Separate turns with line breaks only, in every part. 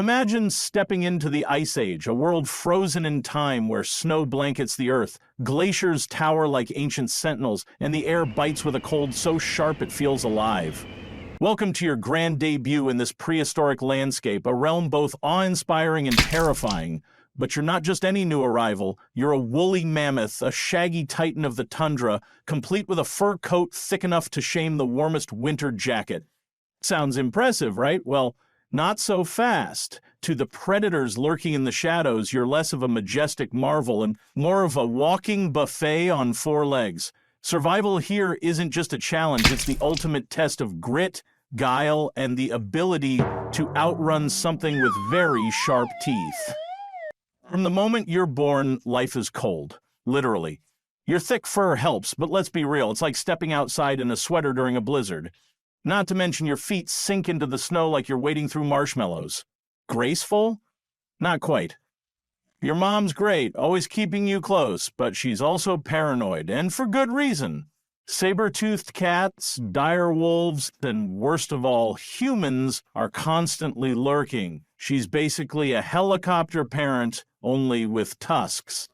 Imagine stepping into the Ice Age, a world frozen in time where snow blankets the earth, glaciers tower like ancient sentinels, and the air bites with a cold so sharp it feels alive. Welcome to your grand debut in this prehistoric landscape, a realm both awe-inspiring and terrifying. But you're not just any new arrival. You're a woolly mammoth, a shaggy titan of the tundra, complete with a fur coat thick enough to shame the warmest winter jacket. Sounds impressive, right? Well, not so fast. To the predators lurking in the shadows, you're less of a majestic marvel and more of a walking buffet on four legs. Survival here isn't just a challenge, it's the ultimate test of grit, guile, and the ability to outrun something with very sharp teeth. From the moment you're born, life is cold. Literally. Your thick fur helps, but let's be real, it's like stepping outside in a sweater during a blizzard. Not to mention your feet sink into the snow like you're wading through marshmallows. Graceful? Not quite. Your mom's great, always keeping you close, but she's also paranoid, and for good reason. Saber-toothed cats, dire wolves, and worst of all, humans are constantly lurking. She's basically a helicopter parent, only with tusks.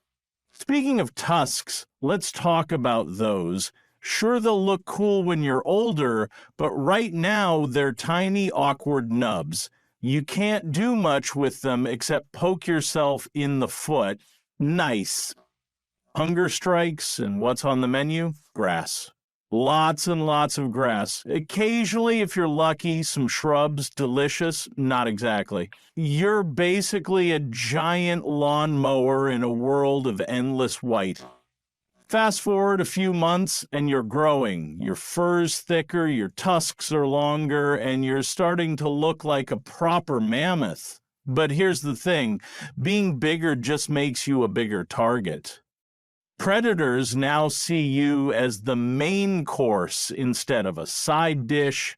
Speaking of tusks, let's talk about those. Sure, they'll look cool when you're older, but right now they're tiny, awkward nubs. You can't do much with them except poke yourself in the foot. Nice. Hunger strikes, and what's on the menu? Grass. Lots and lots of grass. Occasionally, if you're lucky, some shrubs. Delicious? Not exactly. You're basically a giant lawnmower in a world of endless white. Fast forward a few months and you're growing. Your fur's thicker, your tusks are longer, and you're starting to look like a proper mammoth. But here's the thing, being bigger just makes you a bigger target. Predators now see you as the main course instead of a side dish.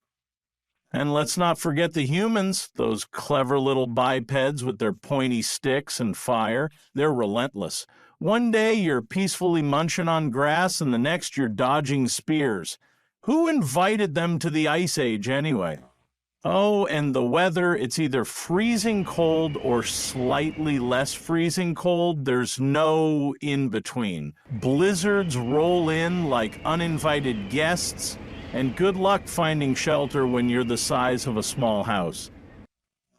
And let's not forget the humans, those clever little bipeds with their pointy sticks and fire. They're relentless. One day you're peacefully munching on grass and the next you're dodging spears. Who invited them to the Ice Age anyway? Oh, and the weather, it's either freezing cold or slightly less freezing cold. There's no in-between. Blizzards roll in like uninvited guests, and good luck finding shelter when you're the size of a small house.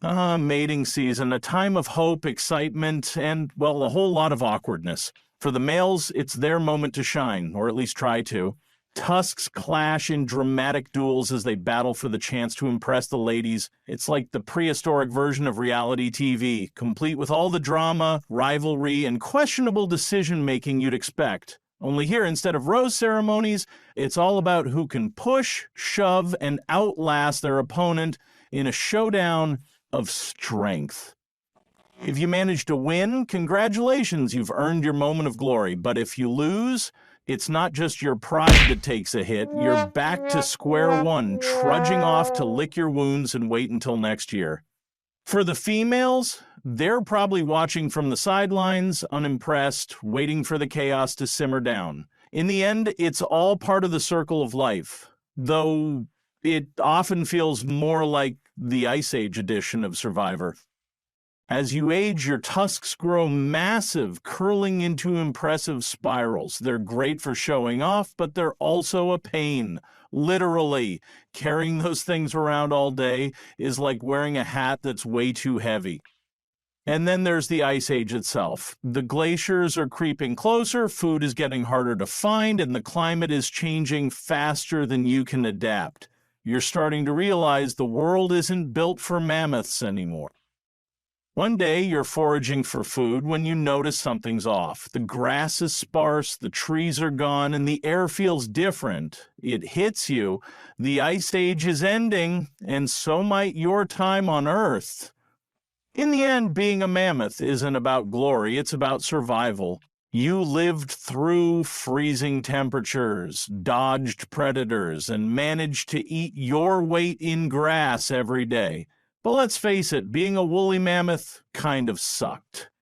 Mating season, a time of hope, excitement, and, well, a whole lot of awkwardness. For the males, it's their moment to shine, or at least try to. Tusks clash in dramatic duels as they battle for the chance to impress the ladies. It's like the prehistoric version of reality TV, complete with all the drama, rivalry, and questionable decision-making you'd expect. Only here, instead of rose ceremonies, it's all about who can push, shove, and outlast their opponent in a showdown of strength. If you manage to win, congratulations, you've earned your moment of glory. But if you lose, it's not just your pride that takes a hit. You're back to square one, trudging off to lick your wounds and wait until next year. For the females, they're probably watching from the sidelines, unimpressed, waiting for the chaos to simmer down. In the end, it's all part of the circle of life, though it often feels more like the Ice Age edition of Survivor. As you age, your tusks grow massive, curling into impressive spirals. They're great for showing off, but they're also a pain. Literally, carrying those things around all day is like wearing a hat that's way too heavy. And then there's the Ice Age itself. The glaciers are creeping closer, food is getting harder to find, and the climate is changing faster than you can adapt. You're starting to realize the world isn't built for mammoths anymore. One day, you're foraging for food when you notice something's off. The grass is sparse, the trees are gone, and the air feels different. It hits you. The Ice Age is ending, and so might your time on Earth. In the end, being a mammoth isn't about glory, it's about survival. You lived through freezing temperatures, dodged predators, and managed to eat your weight in grass every day. But let's face it, being a woolly mammoth kind of sucked.